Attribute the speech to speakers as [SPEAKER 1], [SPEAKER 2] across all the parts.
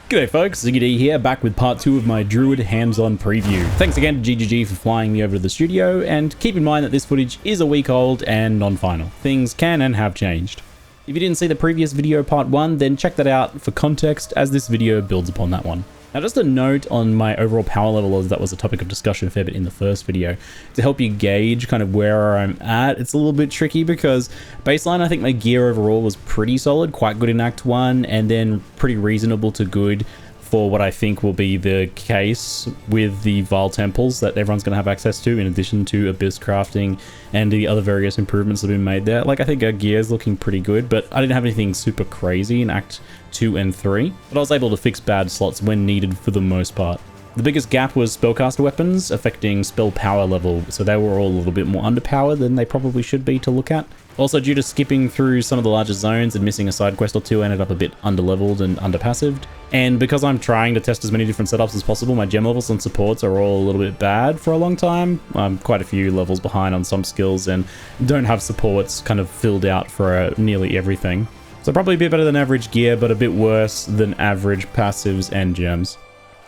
[SPEAKER 1] G'day folks, ZiggyD here, back with part 2 of my Druid hands-on preview. Thanks again to GGG for flying me over to the studio, and keep in mind that this footage is a week old and non-final. Things can and have changed. If you didn't see the previous video part 1, then check that out for context as this video builds upon that one. Now just a note on my overall power level, as that was a topic of discussion a fair bit in the first video. To help you gauge kind of where I'm at, it's a little bit tricky because baseline I think my gear overall was pretty solid, quite good in Act 1, and then pretty reasonable to good for what I think will be the case with the Vaal Temples that everyone's going to have access to, in addition to Abyss crafting and the other various improvements that have been made there. Like, I think our gear is looking pretty good, but I didn't have anything super crazy in Act 2 and 3, but I was able to fix bad slots when needed for the most part. The biggest gap was spellcaster weapons affecting spell power level, so they were all a little bit more underpowered than they probably should be to look at. Also, due to skipping through some of the larger zones and missing a side quest or two, I ended up a bit underleveled and underpassived. And because I'm trying to test as many different setups as possible, my gem levels and supports are all a little bit bad for a long time. I'm quite a few levels behind on some skills and don't have supports kind of filled out for nearly everything. So probably a bit better than average gear, but a bit worse than average passives and gems.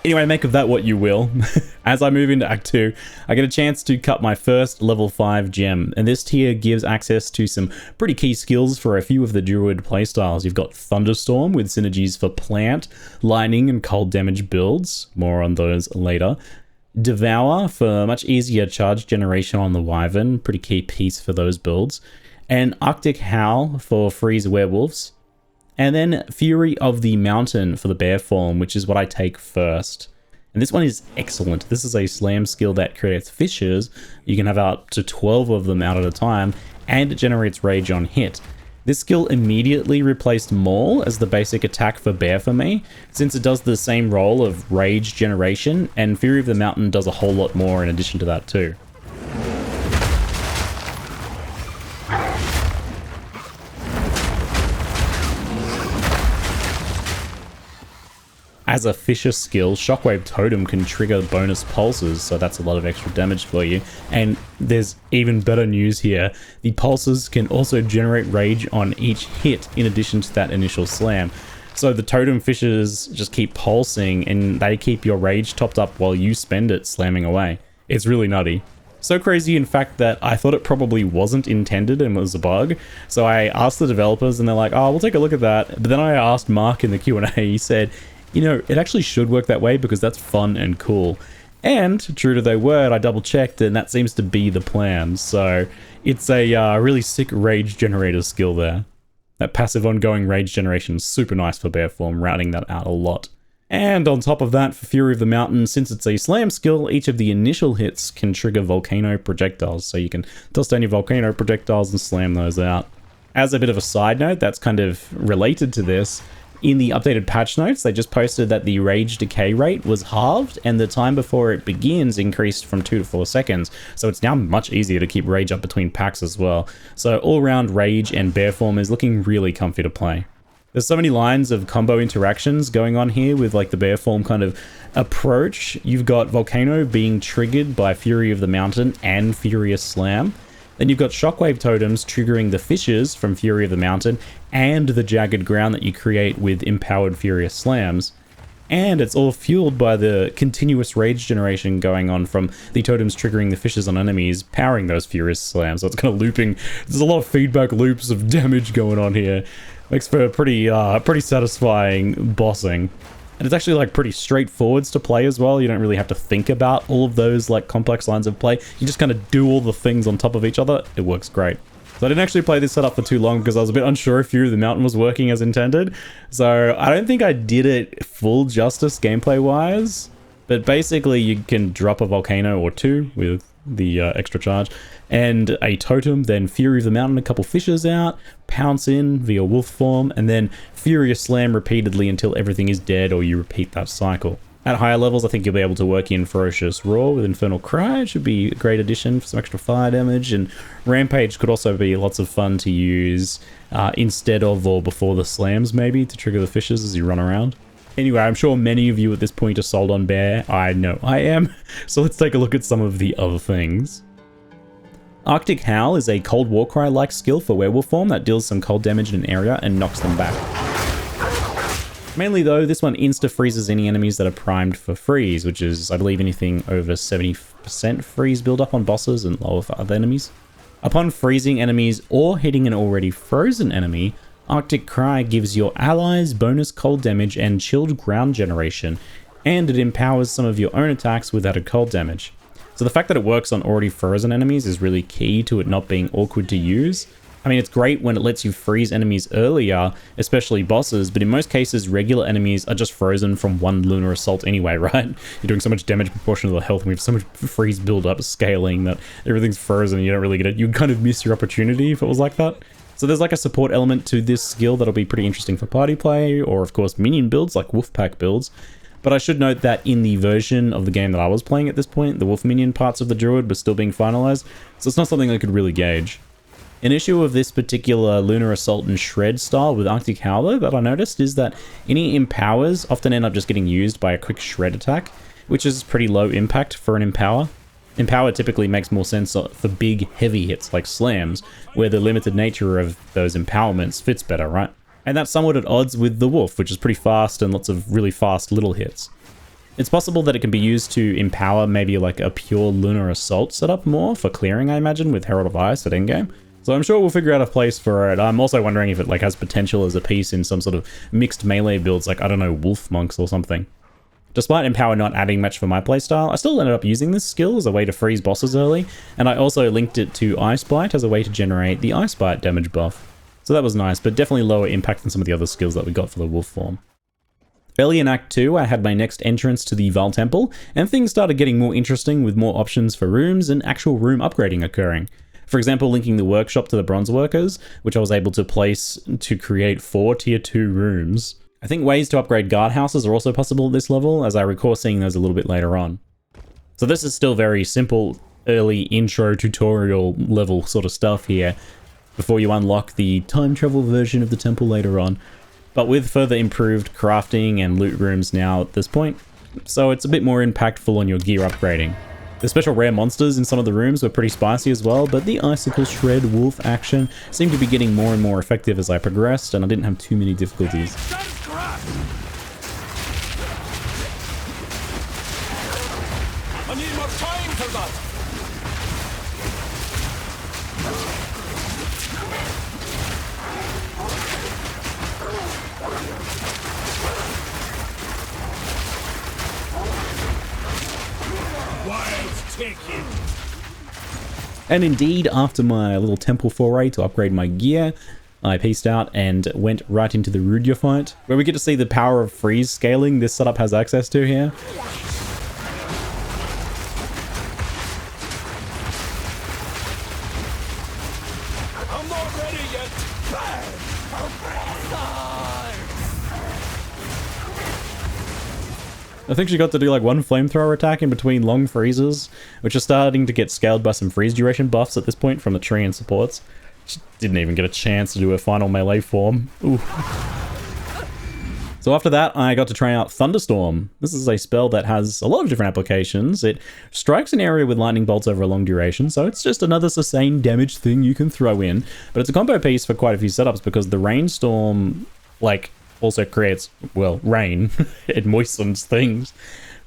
[SPEAKER 1] Anyway, make of that what you will. As I move into Act 2, I get a chance to cut my first level 5 gem, and this tier gives access to some pretty key skills for a few of the Druid playstyles. You've got Thunderstorm with synergies for plant, lightning, and cold damage builds. More on those later. Devour for much easier charge generation on the Wyvern, pretty key piece for those builds. And Arctic Howl for freeze werewolves. And then Fury of the Mountain for the bear form, which is what I take first. And this one is excellent. This is a slam skill that creates fissures. You can have up to 12 of them out at a time, and it generates rage on hit. This skill immediately replaced Maul as the basic attack for bear for me, since it does the same role of rage generation, and Fury of the Mountain does a whole lot more in addition to that too. As a Fisher skill, Shockwave Totem can trigger bonus pulses, so that's a lot of extra damage for you. And there's even better news here. The pulses can also generate rage on each hit in addition to that initial slam. So the Totem Fissures just keep pulsing and they keep your rage topped up while you spend it slamming away. It's really nutty. So crazy, in fact, that I thought it probably wasn't intended and was a bug. So I asked the developers and they're like, oh, we'll take a look at that. But then I asked Mark in the Q&A, he said, you know, it actually should work that way because that's fun and cool. And true to their word, I double checked and that seems to be the plan. So it's a really sick rage generator skill there. That passive ongoing rage generation is super nice for bear form, routing that out a lot. And on top of that, for Fury of the Mountain, since it's a slam skill, each of the initial hits can trigger volcano projectiles. So you can toss down your volcano projectiles and slam those out. As a bit of a side note, that's kind of related to this. In the updated patch notes, they just posted that the rage decay rate was halved and the time before it begins increased from 2 to 4 seconds. So it's now much easier to keep rage up between packs as well. So all around rage and bear form is looking really comfy to play. There's so many lines of combo interactions going on here with like the bear form kind of approach. You've got Volcano being triggered by Fury of the Mountain and Furious Slam. Then you've got Shockwave Totems triggering the fissures from Fury of the Mountain and the jagged ground that you create with empowered Furious Slams. And it's all fueled by the continuous rage generation going on from the totems triggering the fissures on enemies, powering those Furious Slams. So it's kind of looping. There's a lot of feedback loops of damage going on here. Makes for pretty satisfying bossing. And it's actually like pretty straightforward to play as well. You don't really have to think about all of those like complex lines of play. You just kind of do all the things on top of each other. It works great. So I didn't actually play this setup for too long because I was a bit unsure if Fury of the Mountain was working as intended. So I don't think I did it full justice gameplay wise. But basically you can drop a volcano or two with the extra charge and a totem, then Fury of the Mountain, a couple fissures out, pounce in via wolf form, and then Furious Slam repeatedly until everything is dead or you repeat that cycle. At higher levels, I think you'll be able to work in Ferocious Roar with Infernal Cry. It should be a great addition for some extra fire damage, and Rampage could also be lots of fun to use instead of or before the slams maybe to trigger the fissures as you run around. Anyway, I'm sure many of you at this point are sold on Bear. I know I am. So let's take a look at some of the other things. Arctic Howl is a Cold Warcry-like skill for werewolf form that deals some cold damage in an area and knocks them back. Mainly though, this one insta-freezes any enemies that are primed for freeze, which is, I believe, anything over 70% freeze build-up on bosses and lower for other enemies. Upon freezing enemies or hitting an already frozen enemy, Arctic Cry gives your allies bonus cold damage and chilled ground generation, and it empowers some of your own attacks with added cold damage. So the fact that it works on already frozen enemies is really key to it not being awkward to use. I mean, it's great when it lets you freeze enemies earlier, especially bosses, but in most cases, regular enemies are just frozen from one Lunar Assault anyway, right? You're doing so much damage proportional to the health, and we have so much freeze build-up scaling that everything's frozen and you don't really get it. You kind of miss your opportunity if it was like that. So there's like a support element to this skill that'll be pretty interesting for party play, or of course minion builds like Wolfpack builds. But I should note that in the version of the game that I was playing at this point, the Wolf Minion parts of the Druid were still being finalized, so it's not something I could really gauge. An issue of this particular Lunar Assault and Shred style with Arctic Howler that I noticed is that any empowers often end up just getting used by a quick shred attack, which is pretty low impact for an empower. Empower typically makes more sense for big, heavy hits like slams, where the limited nature of those empowerments fits better, right? And that's somewhat at odds with the Wolf, which is pretty fast and lots of really fast little hits. It's possible that it can be used to empower maybe like a pure Lunar Assault setup more for clearing, I imagine, with Herald of Ice at endgame. So I'm sure we'll figure out a place for it. I'm also wondering if it like has potential as a piece in some sort of mixed melee builds, like, I don't know, Wolf Monks or something. Despite Empower not adding much for my playstyle, I still ended up using this skill as a way to freeze bosses early, and I also linked it to Ice Bite as a way to generate the Ice Bite damage buff. So that was nice, but definitely lower impact than some of the other skills that we got for the Wolf form. Early in Act 2, I had my next entrance to the Vaal Temple, and things started getting more interesting with more options for rooms and actual room upgrading occurring. For example, linking the workshop to the bronze workers, which I was able to place to create 4 tier 2 rooms. I think ways to upgrade guardhouses are also possible at this level, as I recall seeing those a little bit later on. So this is still very simple, early intro tutorial level sort of stuff here, before you unlock the time travel version of the temple later on, but with further improved crafting and loot rooms now at this point, so it's a bit more impactful on your gear upgrading. The special rare monsters in some of the rooms were pretty spicy as well, but the Icicle Shred Wolf action seemed to be getting more and more effective as I progressed, and I didn't have too many difficulties.
[SPEAKER 2] I need more time for that!
[SPEAKER 1] And indeed, after my little temple foray to upgrade my gear, I peaced out and went right into the Rudja fight, where we get to see the power of freeze scaling this setup has access to here.
[SPEAKER 2] I'm not ready yet!
[SPEAKER 1] I think she got to do like one flamethrower attack in between long freezes, which are starting to get scaled by some freeze duration buffs at this point from the tree and supports. She didn't even get a chance to do her final melee form. Ooh. So after that, I got to try out Thunderstorm. This is a spell that has a lot of different applications. It strikes an area with lightning bolts over a long duration, so it's just another sustained damage thing you can throw in. But it's a combo piece for quite a few setups because the rainstorm, like, also creates, well, rain. It moistens things.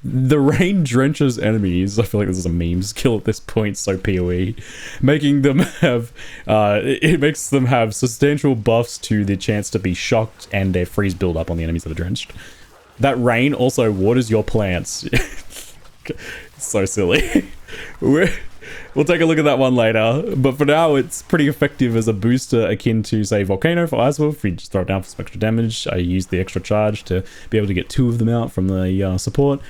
[SPEAKER 1] The rain drenches enemies. I feel like this is a meme skill at this point, so PoE. Making them have, it makes them have substantial buffs to the chance to be shocked and their freeze build up on the enemies that are drenched. That rain also waters your plants. It's so silly. We'll take a look at that one later, but for now it's pretty effective as a booster akin to, say, Volcano for Ice Wolf. You just throw it down for some extra damage. I used the extra charge to be able to get 2 of them out from the support.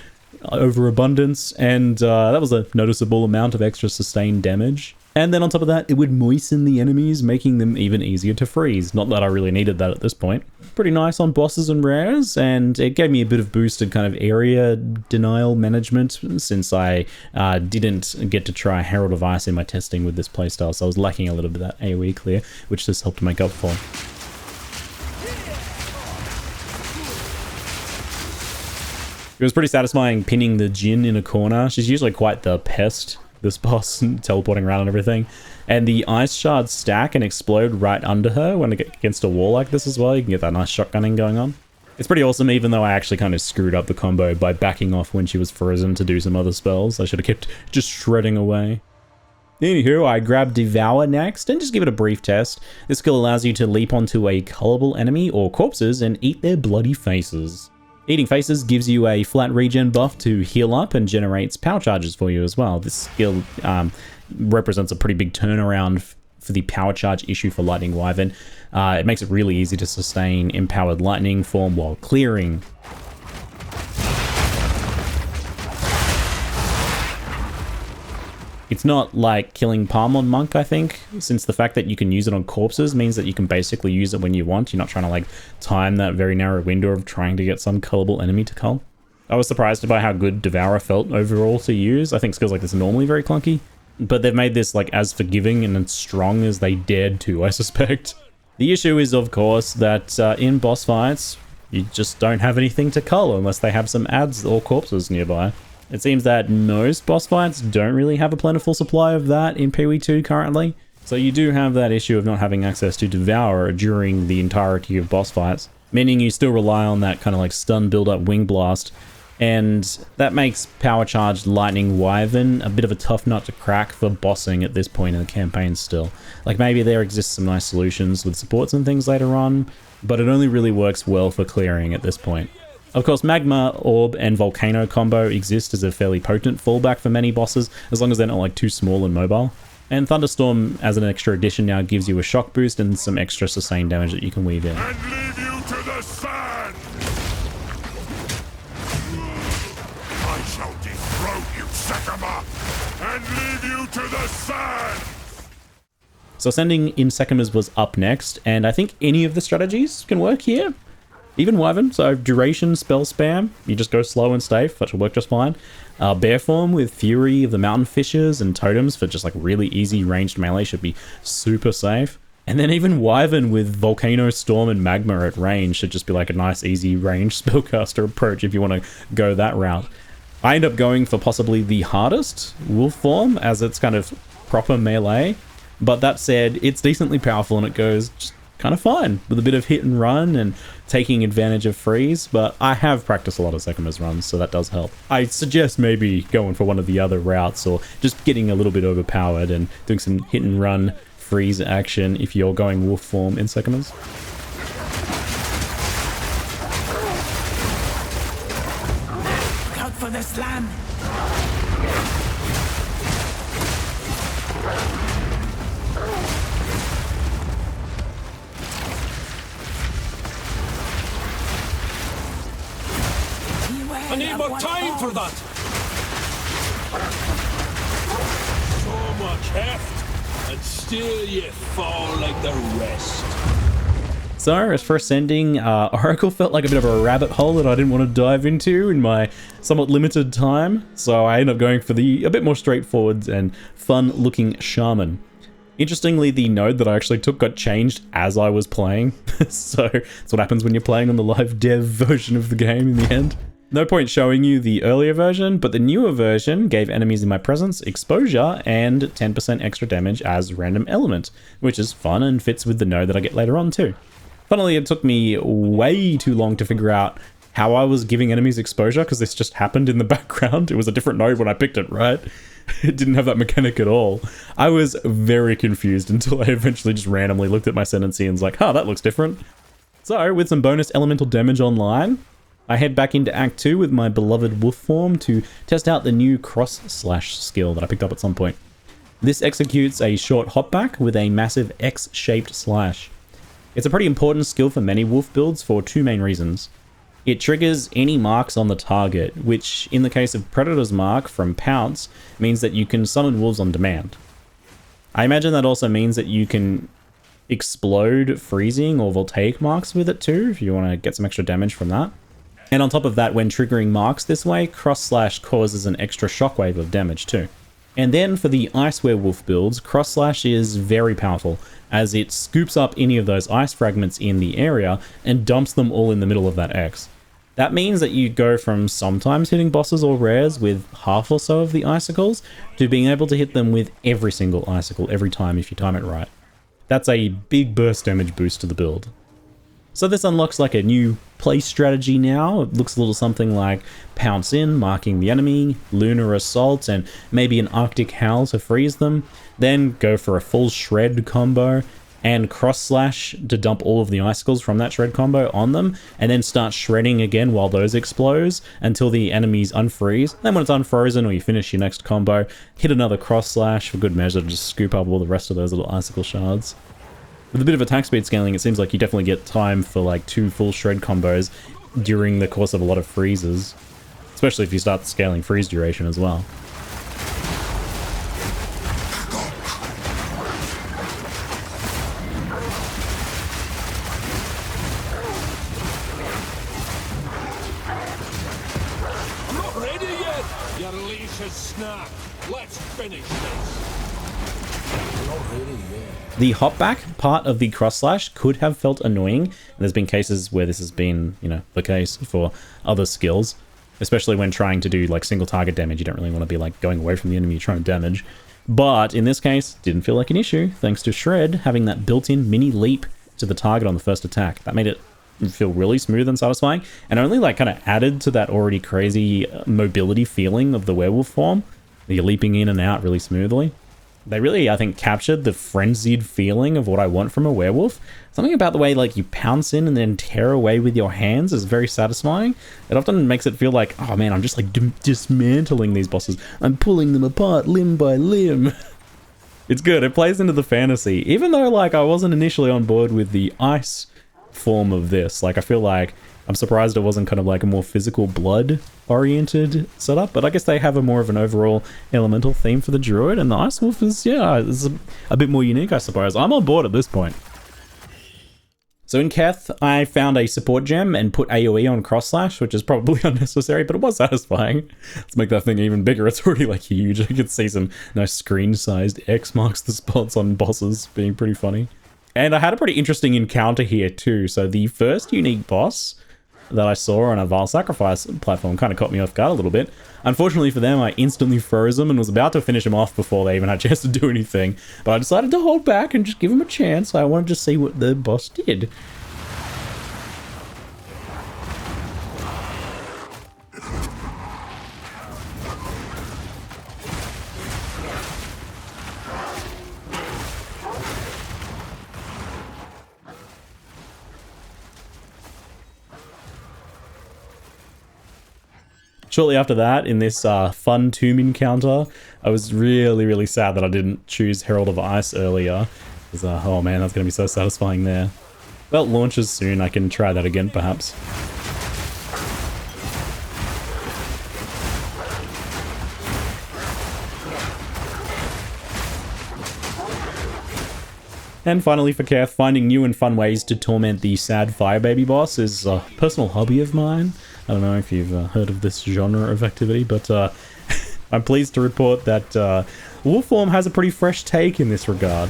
[SPEAKER 1] Overabundance, and that was a noticeable amount of extra sustained damage. And then on top of that, it would moisten the enemies, making them even easier to freeze. Not that I really needed that at this point. Pretty nice on bosses and rares, and it gave me a bit of boosted kind of area denial management since I didn't get to try Herald of Ice in my testing with this playstyle, so I was lacking a little bit of that AoE clear, which this helped make up for. It was pretty satisfying pinning the Jinn in a corner. She's usually quite the pest, this boss, teleporting around and everything. And the ice shards stack and explode right under her when it gets against a wall like this as well. You can get that nice shotgunning going on. It's pretty awesome, even though I actually kind of screwed up the combo by backing off when she was frozen to do some other spells. I should have kept just shredding away. Anywho, I grabbed Devour next and just give it a brief test. This skill allows you to leap onto a colorable enemy or corpses and eat their bloody faces. Eating faces gives you a flat regen buff to heal up and generates power charges for you as well. This skill represents a pretty big turnaround for the power charge issue for Lightning Wyvern. It makes it really easy to sustain Empowered Lightning form while clearing. It's not like killing Palm Monk, I think, since the fact that you can use it on corpses means that you can basically use it when you want. You're not trying to like time that very narrow window of trying to get some cullable enemy to cull. I was surprised by how good Devourer felt overall to use. I think skills like this are normally very clunky, but they've made this like as forgiving and as strong as they dared to, I suspect. The issue is, of course, that in boss fights, you just don't have anything to cull unless they have some ads or corpses nearby. It seems that most boss fights don't really have a plentiful supply of that in PoE2 currently. So you do have that issue of not having access to Devour during the entirety of boss fights, meaning you still rely on that kind of like stun build-up Wing Blast. And that makes Power Charged Lightning Wyvern a bit of a tough nut to crack for bossing at this point in the campaign still. Like maybe there exists some nice solutions with supports and things later on, but it only really works well for clearing at this point. Of course, Magma, Orb, and Volcano combo exist as a fairly potent fallback for many bosses, as long as they're not like too small and mobile. And Thunderstorm as an extra addition now gives you a shock boost and some extra sustained damage that you can weave in.
[SPEAKER 2] And leave you to the sand! I shall dethrone you, Sekhemas, and leave you to the sand!
[SPEAKER 1] So sending in Sekhemas was up next, and I think any of the strategies can work here. Even Wyvern, so duration, spell spam, you just go slow and safe, that should work just fine. Bear form with Fury of the Mountain Fishes and Totems for just like really easy ranged melee should be super safe. And then even Wyvern with Volcano, Storm, and Magma at range should just be like a nice easy ranged spellcaster approach if you want to go that route. I end up going for possibly the hardest Wolf form as it's kind of proper melee, but that said, it's decently powerful and it goes just kind of fine with a bit of hit and run and taking advantage of freeze, but I have practiced a lot of Sekhemas runs, so that does help. I suggest maybe going for one of the other routes or just getting a little bit overpowered and doing some hit and run freeze action if you're going wolf form in Sekhemas.
[SPEAKER 3] Look out for this land!
[SPEAKER 2] I need more time for that! So much heft, and still you fall like the rest.
[SPEAKER 1] So, as for ascending, Oracle felt like a bit of a rabbit hole that I didn't want to dive into in my somewhat limited time, so I ended up going for a bit more straightforward and fun-looking Shaman. Interestingly, the node that I actually took got changed as I was playing, so that's what happens when you're playing on the live dev version of the game in the end. No point showing you the earlier version, but the newer version gave enemies in my presence exposure and 10% extra damage as random element, which is fun and fits with the node that I get later on too. Funnily, it took me way too long to figure out how I was giving enemies exposure because this just happened in the background. It was a different node when I picked it, right? It didn't have that mechanic at all. I was very confused until I eventually just randomly looked at my sentency and was like, huh, that looks different. So, with some bonus elemental damage online, I head back into Act 2 with my beloved Wolf form to test out the new Cross Slash skill that I picked up at some point. This executes a short hopback with a massive X-shaped slash. It's a pretty important skill for many Wolf builds for two main reasons. It triggers any marks on the target, which in the case of Predator's Mark from Pounce means that you can summon wolves on demand. I imagine that also means that you can explode freezing or voltaic marks with it too, if you want to get some extra damage from that. And on top of that, when triggering marks this way, Cross Slash causes an extra shockwave of damage too. And then for the Ice Werewolf builds, Cross Slash is very powerful, as it scoops up any of those ice fragments in the area and dumps them all in the middle of that X. That means that you go from sometimes hitting bosses or rares with half or so of the icicles to being able to hit them with every single icicle every time if you time it right. That's a big burst damage boost to the build. So this unlocks like a new play strategy now. It looks a little something like Pounce In, marking the enemy, Lunar Assault, and maybe an Arctic Howl to freeze them. Then go for a full Shred combo, and Cross Slash to dump all of the icicles from that Shred combo on them, and then start shredding again while those explode until the enemies unfreeze. Then when it's unfrozen or you finish your next combo, hit another Cross Slash for good measure to just scoop up all the rest of those little icicle shards. With a bit of attack speed scaling, it seems like you definitely get time for like 2 full Shred combos during the course of a lot of freezes, especially if you start scaling freeze duration as well.
[SPEAKER 2] I'm not ready yet! Your leash has snapped. Let's finish this. I'm not ready yet.
[SPEAKER 1] The hopback part of the cross slash could have felt annoying, and there's been cases where this has been, you know, the case for other skills, especially when trying to do like single target damage. You don't really want to be like going away from the enemy you're trying to damage. But in this case, didn't feel like an issue, thanks to Shred having that built-in mini leap to the target on the first attack. That made it feel really smooth and satisfying, and only like kind of added to that already crazy mobility feeling of the werewolf form. You're leaping in and out really smoothly. They really, I think, captured the frenzied feeling of what I want from a werewolf. Something about the way like you pounce in and then tear away with your hands is very satisfying. It often makes it feel like, oh man, I'm just like dismantling these bosses. I'm pulling them apart limb by limb. It's good. It plays into the fantasy. Even though like I wasn't initially on board with the ice form of this. Like I feel like I'm surprised it wasn't kind of like a more physical blood oriented setup, but I guess they have a more of an overall elemental theme for the druid, and the ice wolf is, yeah, is a bit more unique, I suppose. I'm on board at this point. So in Keth, I found a support gem and put AoE on cross slash, which is probably unnecessary, but it was satisfying. Let's make that thing even bigger. It's already like huge. I can see some nice screen-sized X marks the spots on bosses being pretty funny. And I had a pretty interesting encounter here too. So the first unique boss that I saw on a Vaal Sacrifice platform kind of caught me off guard a little bit. Unfortunately for them, I instantly froze them and was about to finish them off before they even had a chance to do anything. But I decided to hold back and just give them a chance. I wanted to see what the boss did. Shortly after that, in this fun tomb encounter, I was really sad that I didn't choose Herald of Ice earlier. Because, oh man, that's going to be so satisfying there. Well, it launches soon. I can try that again, perhaps. And finally for Keth, finding new and fun ways to torment the sad fire baby boss is a personal hobby of mine. I don't know if you've heard of this genre of activity, but I'm pleased to report that Wolfform has a pretty fresh take in this regard.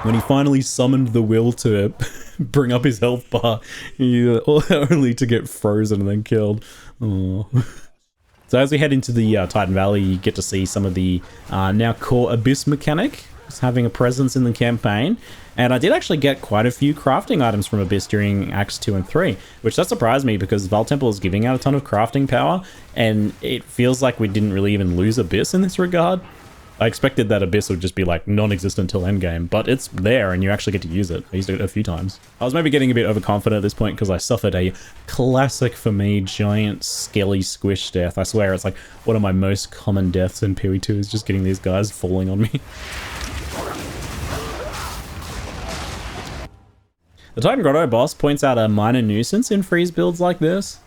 [SPEAKER 1] When he finally summoned the will to bring up his health bar, only to get frozen and then killed. Aww. So as we head into the Titan Valley, you get to see some of the now core Abyss mechanic having a presence in the campaign. And I did actually get quite a few crafting items from Abyss during Acts 2 and 3, which does surprise me because Vaal Temple is giving out a ton of crafting power, and it feels like we didn't really even lose Abyss in this regard. I expected that Abyss would just be like non-existent till endgame, but it's there and you actually get to use it. I used it a few times. I was maybe getting a bit overconfident at this point because I suffered a classic for me giant skelly squish death. I swear it's like one of my most common deaths in PoE2 is just getting these guys falling on me. The Titan Grotto boss points out a minor nuisance in freeze builds like this.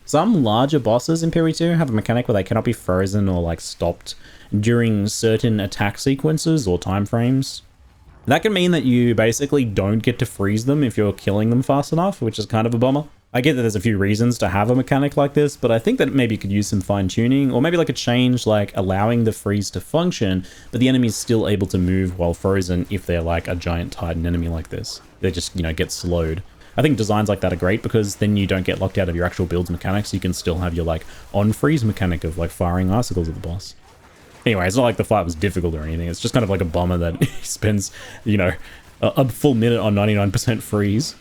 [SPEAKER 1] Some larger bosses in PoE2 have a mechanic where they cannot be frozen or like stopped during certain attack sequences or time frames. That can mean that you basically don't get to freeze them if you're killing them fast enough, which is kind of a bummer. I get that there's a few reasons to have a mechanic like this, but I think that maybe could use some fine tuning, or maybe like a change like allowing the freeze to function, but the enemy's still able to move while frozen if they're like a giant Titan enemy like this. They just, you know, get slowed. I think designs like that are great because then you don't get locked out of your actual build's mechanics. You can still have your like on freeze mechanic of like firing icicles at the boss. Anyway, it's not like the fight was difficult or anything. It's just kind of like a bomber that spends, you know, a full minute on 99% freeze.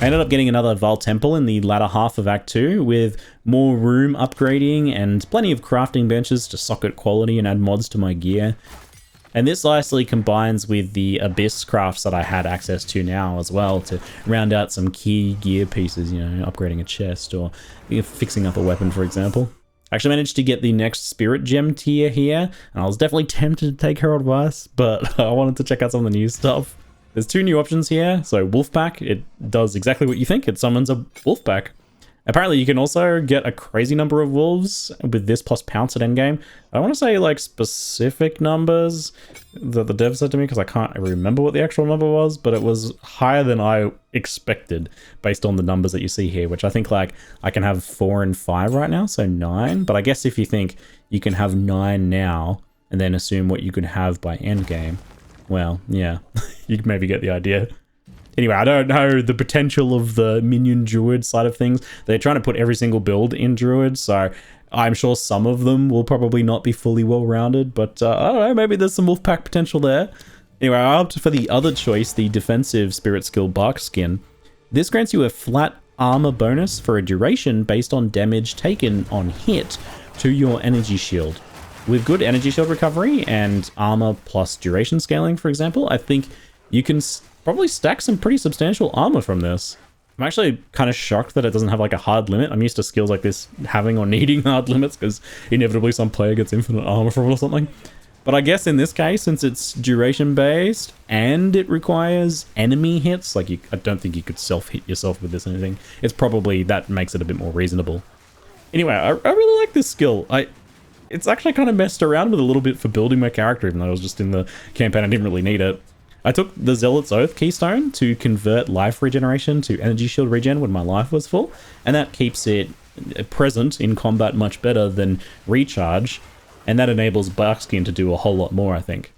[SPEAKER 1] I ended up getting another Vaal Temple in the latter half of Act 2 with more room upgrading and plenty of crafting benches to socket quality and add mods to my gear. And this nicely combines with the Abyss crafts that I had access to now as well to round out some key gear pieces, you know, upgrading a chest or fixing up a weapon, for example. I actually managed to get the next Spirit Gem tier here, and I was definitely tempted to take her advice, but I wanted to check out some of the new stuff. There's 2 new options here. So Wolfpack, it does exactly what you think. It summons a Wolfpack. Apparently you can also get a crazy number of wolves with this plus Pounce at endgame. I want to say like specific numbers that the dev said to me because I can't remember what the actual number was, but it was higher than I expected based on the numbers that you see here, which I think like I can have 4 and 5 right now, so 9. But I guess if you think you can have 9 now and then assume what you could have by endgame, well, yeah, you can maybe get the idea. Anyway, I don't know the potential of the minion druid side of things. They're trying to put every single build in druid, so I'm sure some of them will probably not be fully well-rounded, but I don't know, maybe there's some wolfpack potential there. Anyway, I opted for the other choice, the defensive spirit skill Barkskin. This grants you a flat armor bonus for a duration based on damage taken on hit to your energy shield. With good energy shield recovery and armor plus duration scaling, for example, I think you can probably stack some pretty substantial armor from this. I'm actually kind of shocked that it doesn't have like a hard limit. I'm used to skills like this having or needing hard limits because inevitably some player gets infinite armor from it or something. But I guess in this case, since it's duration based and it requires enemy hits, like I don't think you could self-hit yourself with this or anything. It's probably, that makes it a bit more reasonable. Anyway, I really like this skill. It's actually kind of messed around with a little bit for building my character, even though I was just in the campaign, I didn't really need it. I took the Zealot's Oath keystone to convert life regeneration to energy shield regen when my life was full, and that keeps it present in combat much better than recharge, and that enables Barkskin to do a whole lot more, I think.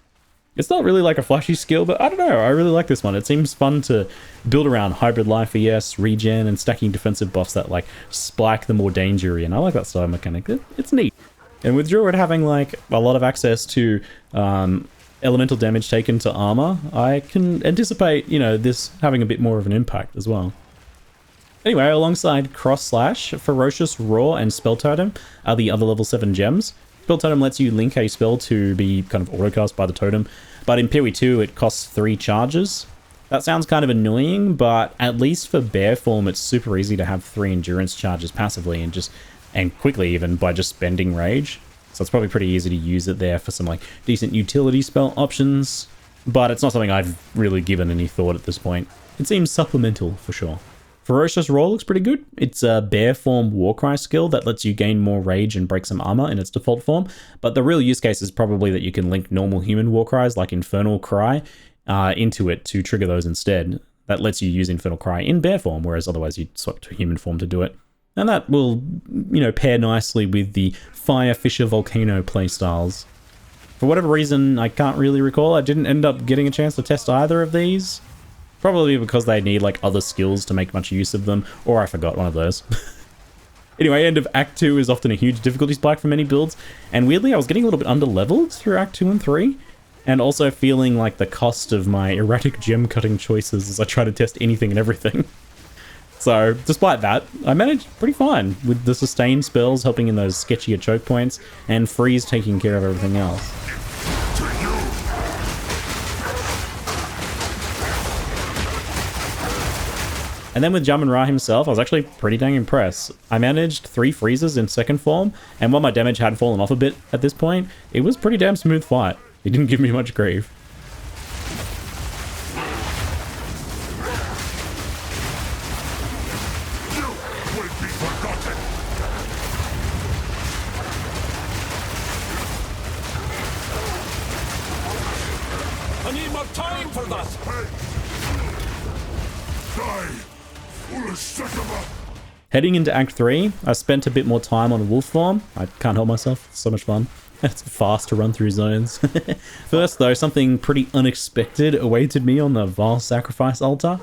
[SPEAKER 1] It's not really like a flashy skill, but I don't know, I really like this one. It seems fun to build around hybrid life ES, regen, and stacking defensive buffs that like spike the more dangery, and I like that style mechanic. It's neat. And with Druid having like a lot of access to elemental damage taken to armor, I can anticipate, you know, this having a bit more of an impact as well. Anyway, alongside Cross Slash, Ferocious, Roar, and Spell Totem are the other level 7 gems. Spell Totem lets you link a spell to be kind of autocast by the totem, but in PoE2 it costs 3 charges. That sounds kind of annoying, but at least for bear form it's super easy to have 3 endurance charges passively and quickly even by just spending rage. So it's probably pretty easy to use it there for some like decent utility spell options, but it's not something I've really given any thought at this point. It seems supplemental for sure. Ferocious Roar looks pretty good. It's a bear form Warcry skill that lets you gain more rage and break some armor in its default form, but the real use case is probably that you can link normal human Warcries like Infernal Cry into it to trigger those instead. That lets you use Infernal Cry in bear form, whereas otherwise you'd swap to human form to do it. And that will, you know, pair nicely with the Fire, Fisher, Volcano playstyles. For whatever reason, I can't really recall, I didn't end up getting a chance to test either of these. Probably because they need like other skills to make much use of them, or I forgot one of those. Anyway, end of Act 2 is often a huge difficulty spike for many builds, and weirdly I was getting a little bit under-leveled through Act 2 and 3, and also feeling like the cost of my erratic gem cutting choices as I try to test anything and everything. So, despite that, I managed pretty fine, with the sustain spells helping in those sketchier choke points, and freeze taking care of everything else. And then with Jamanra himself, I was actually pretty dang impressed. I managed 3 freezes in second form, and while my damage had fallen off a bit at this point, it was pretty damn smooth fight. He didn't give me much grief.
[SPEAKER 2] I need more time for that!
[SPEAKER 1] Heading into Act 3, I spent a bit more time on wolf form. I can't help myself, it's so much fun. It's fast to run through zones. First though, something pretty unexpected awaited me on the Vaal sacrifice altar.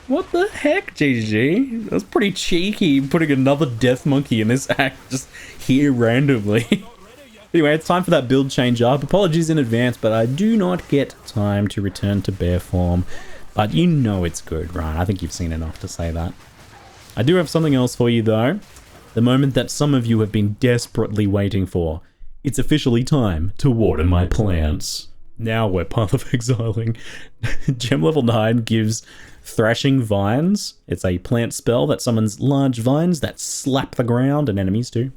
[SPEAKER 1] What the heck, GG? That's pretty cheeky, putting another death monkey in this act just here randomly. Anyway, it's time for that build change up. Apologies in advance, but I do not get time to return to bear form. But you know it's good, right? I think you've seen enough to say that. I do have something else for you, though. The moment that some of you have been desperately waiting for. It's officially time to water my plants. Now we're Path of Exiling. Gem level 9 gives Thrashing Vines. It's a plant spell that summons large vines that slap the ground and enemies too.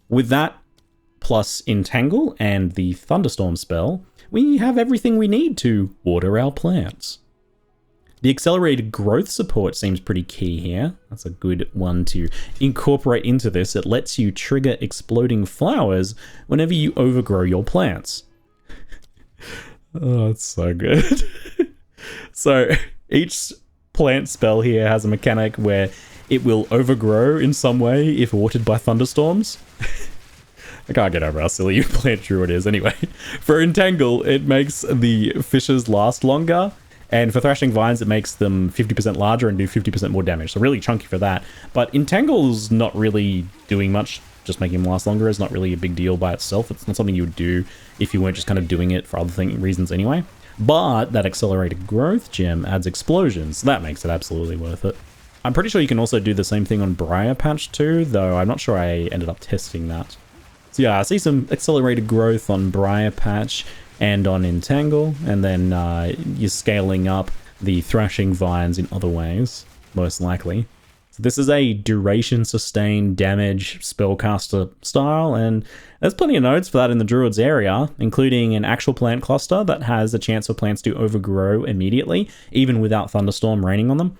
[SPEAKER 1] With that, plus Entangle and the Thunderstorm spell, we have everything we need to water our plants. The accelerated growth support seems pretty key here. That's a good one to incorporate into this. It lets you trigger exploding flowers whenever you overgrow your plants. Oh, it's so good. So each plant spell here has a mechanic where it will overgrow in some way if watered by thunderstorms. I can't get over how silly your plant druid is. Anyway, for Entangle, it makes the fishes last longer. And for Thrashing Vines, it makes them 50% larger and do 50% more damage. So really chunky for that. But Entangle's not really doing much. Just making them last longer is not really a big deal by itself. It's not something you would do if you weren't just kind of doing it for other reasons anyway. But that accelerated growth gem adds explosions. So that makes it absolutely worth it. I'm pretty sure you can also do the same thing on Briar Patch too, though I'm not sure I ended up testing that. So yeah, I see some accelerated growth on Briar Patch and on Entangle, and then you're scaling up the Thrashing Vines in other ways, most likely. So this is a duration sustained damage spellcaster style, and there's plenty of nodes for that in the Druid's area, including an actual plant cluster that has a chance for plants to overgrow immediately, even without Thunderstorm raining on them.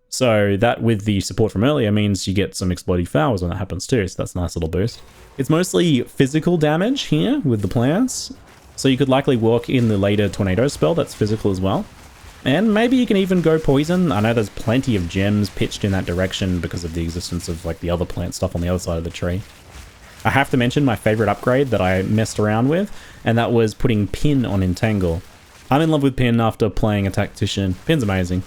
[SPEAKER 1] So that, with the support from earlier, means you get some exploding flowers when that happens too, so that's a nice little boost. It's mostly physical damage here with the plants, so you could likely walk in the later Tornado spell that's physical as well. And maybe you can even go poison. I know there's plenty of gems pitched in that direction because of the existence of like the other plant stuff on the other side of the tree. I have to mention my favorite upgrade that I messed around with, and that was putting Pin on Entangle. I'm in love with Pin after playing a Tactician. Pin's amazing.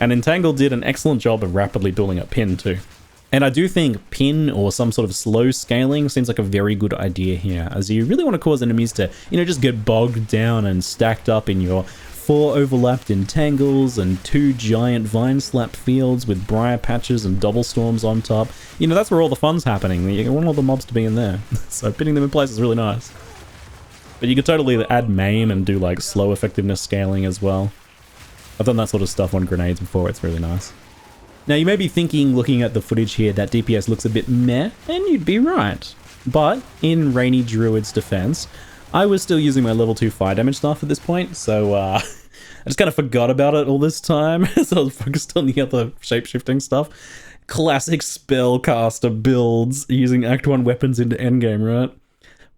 [SPEAKER 1] And Entangle did an excellent job of rapidly building up Pin too. And I do think Pin or some sort of slow scaling seems like a very good idea here, as you really want to cause enemies to, just get bogged down and stacked up in your 4 overlapped Entangles and 2 giant vine slap fields with briar patches and double storms on top. That's where all the fun's happening. You want all the mobs to be in there. So pinning them in place is really nice. But you could totally add maim and do like slow effectiveness scaling as well. I've done that sort of stuff on grenades before. It's really nice. Now you may be thinking, looking at the footage here, that DPS looks a bit meh, and you'd be right. But in Rainy Druid's defense, I was still using my level 2 fire damage stuff at this point, so I just kind of forgot about it all this time, so I was focused on the other shapeshifting stuff. Classic spellcaster builds using Act 1 weapons into endgame, right?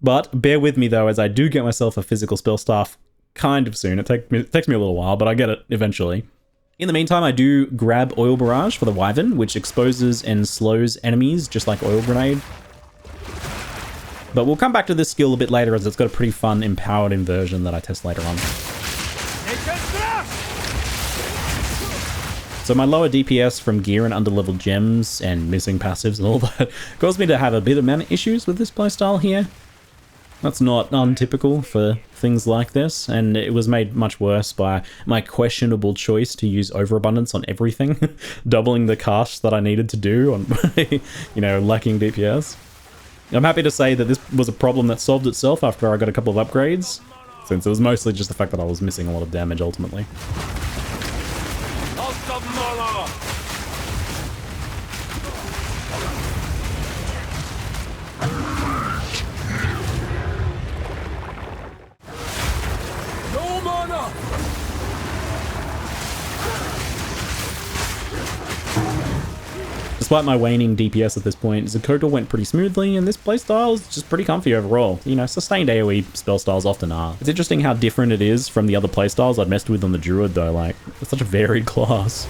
[SPEAKER 1] But bear with me though, as I do get myself a physical spell staff kind of soon. It takes me a little while, but I get it eventually. In the meantime, I do grab Oil Barrage for the Wyvern, which exposes and slows enemies just like Oil Grenade. But we'll come back to this skill a bit later, as it's got a pretty fun empowered inversion that I test later on. So my lower DPS from gear and underleveled gems and missing passives and all that caused me to have a bit of mana issues with this playstyle here. That's not untypical for things like this, and it was made much worse by my questionable choice to use overabundance on everything, doubling the cast that I needed to do on my, lacking DPS. I'm happy to say that this was a problem that solved itself after I got a couple of upgrades, since it was mostly just the fact that I was missing a lot of damage ultimately. Despite my waning DPS at this point, ZiggyD went pretty smoothly, and this playstyle is just pretty comfy overall. You know, sustained AoE spell styles often are. It's interesting how different it is from the other playstyles I'd messed with on the Druid though, like, it's such a varied class.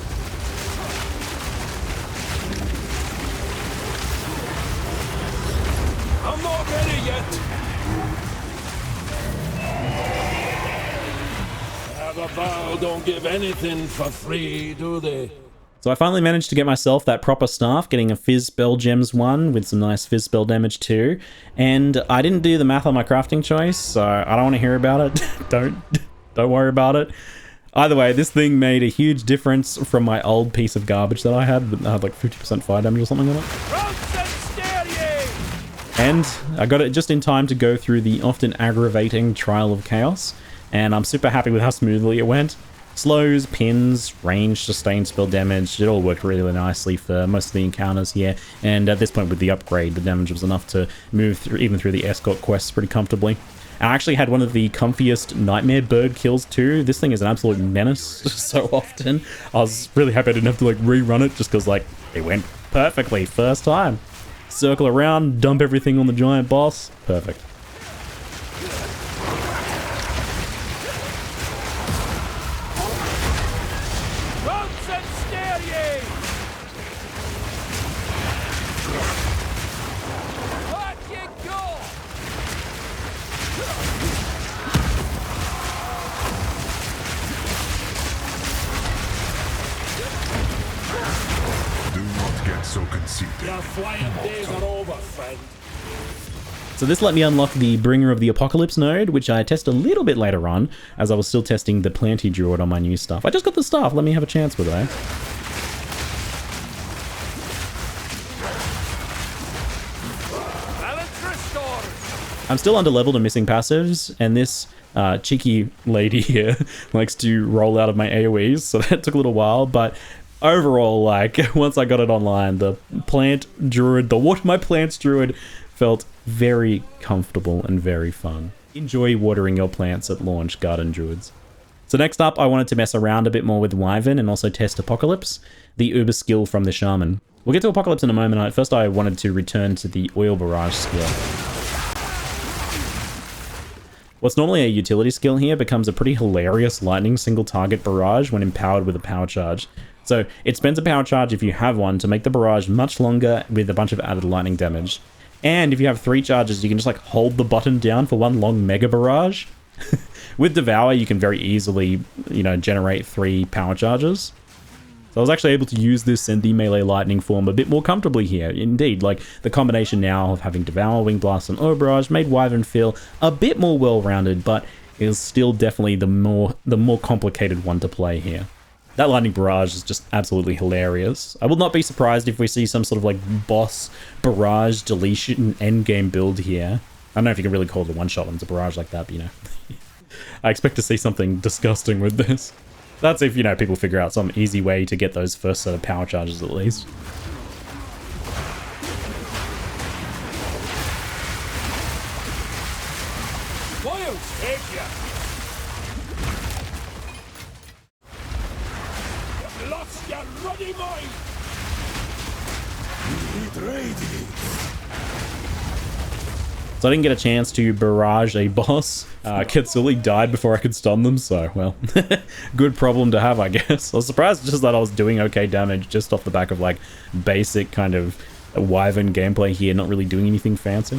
[SPEAKER 2] I'm not ready yet. The Vaal don't give anything for free, do they?
[SPEAKER 1] So I finally managed to get myself that proper staff, getting a Phys spell gems one with some nice Phys spell damage too. And I didn't do the math on my crafting choice, so I don't want to hear about it. Don't worry about it. Either way, this thing made a huge difference from my old piece of garbage that I had like 50% fire damage or something on it. And I got it just in time to go through the often aggravating Trial of Chaos, and I'm super happy with how smoothly it went. Slows, pins, range, sustained spell damage, it all worked really nicely for most of the encounters here, and at this point with the upgrade, the damage was enough to move through, even through the escort quests pretty comfortably. I actually had one of the comfiest nightmare bird kills too. This thing is an absolute menace so often. I was really happy I didn't have to like rerun it just because like it went perfectly first time. Circle around, dump everything on the giant boss, perfect. So this let me unlock the Bringer of the Apocalypse node, which I test a little bit later on, as I was still testing the Planty Druid on my new stuff. I just got the stuff, let me have a chance with it. I'm still underleveled and missing passives, and this cheeky lady here likes to roll out of my AoEs, so that took a little while, but overall, like, once I got it online, the plant druid, the water my plants druid felt very comfortable and very fun. Enjoy watering your plants at launch, garden druids. So next up, I wanted to mess around a bit more with Wyvern and also test Apocalypse, the uber skill from the Shaman. We'll get to Apocalypse in a moment. First, I wanted to return to the Oil Barrage skill. What's normally a utility skill here becomes a pretty hilarious lightning single target barrage when empowered with a power charge. So it spends a power charge if you have one to make the barrage much longer with a bunch of added lightning damage. And if you have 3 charges, you can just like hold the button down for one long mega barrage. With Devour, you can very easily, you know, generate 3 power charges. So I was actually able to use this and the melee lightning form a bit more comfortably here. Indeed, like the combination now of having Devour, Wing Blast, and Oil Barrage made Wyvern feel a bit more well-rounded, but is still definitely the more complicated one to play here. That lightning barrage is just absolutely hilarious. I will not be surprised if we see some sort of like boss barrage deletion endgame build here. I don't know if you can really call the one-shot ones a barrage like that, but you know. I expect to see something disgusting with this. That's if, you know, people figure out some easy way to get those first set of power charges at least.
[SPEAKER 2] Wild take ya. You've lost your ruddy mind. Need radiance.
[SPEAKER 1] So I didn't get a chance to barrage a boss. Kitsuli died before I could stun them, so, well, good problem to have, I guess. I was surprised just that I was doing okay damage just off the back of, like, basic kind of Wyvern gameplay here, not really doing anything fancy.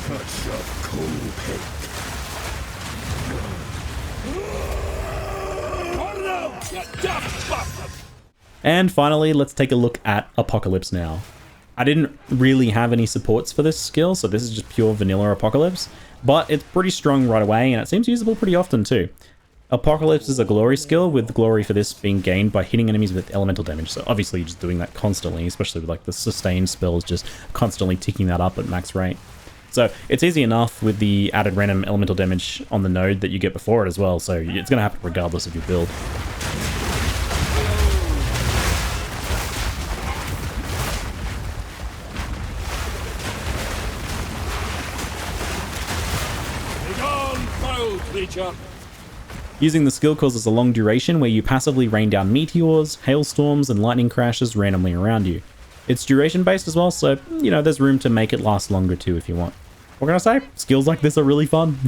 [SPEAKER 2] Touch of cold pick. Turn out, you daft bastard!
[SPEAKER 1] And finally, let's take a look at Apocalypse now. I didn't really have any supports for this skill, so this is just pure vanilla Apocalypse, but it's pretty strong right away, and it seems usable pretty often too. Apocalypse is a glory skill, with glory for this being gained by hitting enemies with elemental damage, so obviously you're just doing that constantly, especially with like the sustained spells just constantly ticking that up at max rate. So it's easy enough with the added random elemental damage on the node that you get before it as well, so it's going to happen regardless of your build.
[SPEAKER 2] Creature.
[SPEAKER 1] Using the skill causes a long duration where you passively rain down meteors, hailstorms, and lightning crashes randomly around you. It's duration based as well, so, you know, there's room to make it last longer too if you want. What can I say? Skills like this are really fun.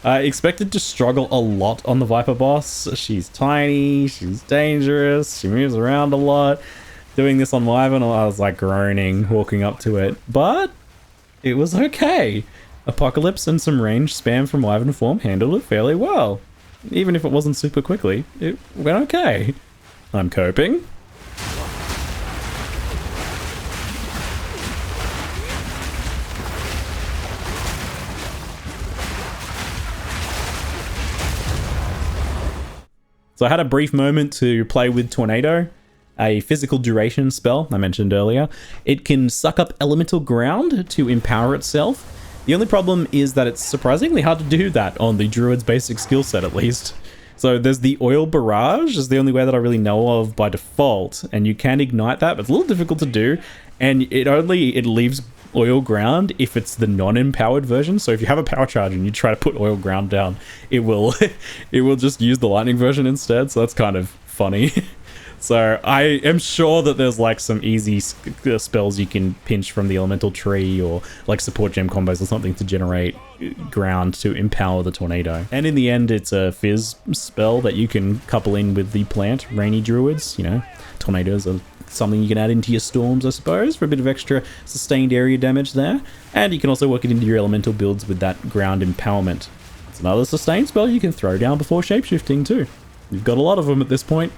[SPEAKER 1] I expected to struggle a lot on the Viper boss. She's tiny, she's dangerous, she moves around a lot. Doing this on Wyvern, I was like groaning walking up to it, but it was okay. Apocalypse and some range spam from Wyvern form handled it fairly well. Even if it wasn't super quickly, it went okay. I'm coping. So I had a brief moment to play with Tornado, a physical duration spell I mentioned earlier. It can suck up elemental ground to empower itself. The only problem is that it's surprisingly hard to do that on the Druid's basic skill set, at least. So there's the oil barrage, is the only way that I really know of by default, and you can ignite that, but it's a little difficult to do, and it leaves oil ground if it's the non-empowered version. So if you have a power charge and you try to put oil ground down, it will just use the lightning version instead, so that's kind of funny. So I am sure that there's like some easy spells you can pinch from the elemental tree, or like support gem combos or something to generate ground to empower the tornado. And in the end, it's a Phys spell that you can couple in with the plant, Rainy Druids. You know, tornadoes are something you can add into your storms, I suppose, for a bit of extra sustained area damage there. And you can also work it into your elemental builds with that ground empowerment. It's another sustained spell you can throw down before shapeshifting too. You've got a lot of them at this point.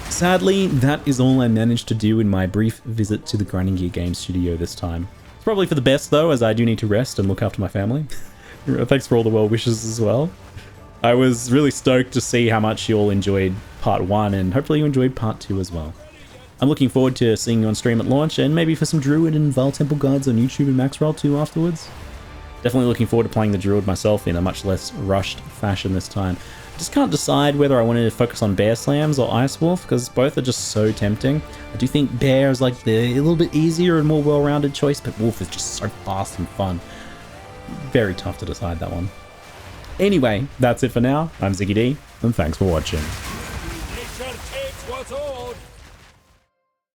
[SPEAKER 1] Sadly, that is all I managed to do in my brief visit to the Grinding Gear Games studio this time. It's probably for the best though, as I do need to rest and look after my family. Thanks for all the well wishes as well. I was really stoked to see how much you all enjoyed part 1, and hopefully you enjoyed part 2 as well. I'm looking forward to seeing you on stream at launch, and maybe for some Druid and Vaal Temple guides on YouTube and MAXROLL too afterwards. Definitely looking forward to playing the Druid myself in a much less rushed fashion this time. I just can't decide whether I wanted to focus on Bear Slams or Ice Wolf, because both are just so tempting. I do think Bear is like the a little bit easier and more well-rounded choice, but Wolf is just so fast and fun. Very tough to decide that one. Anyway, that's it for now. I'm ZiggyD, and thanks for watching.
[SPEAKER 2] Nature takes what's owed.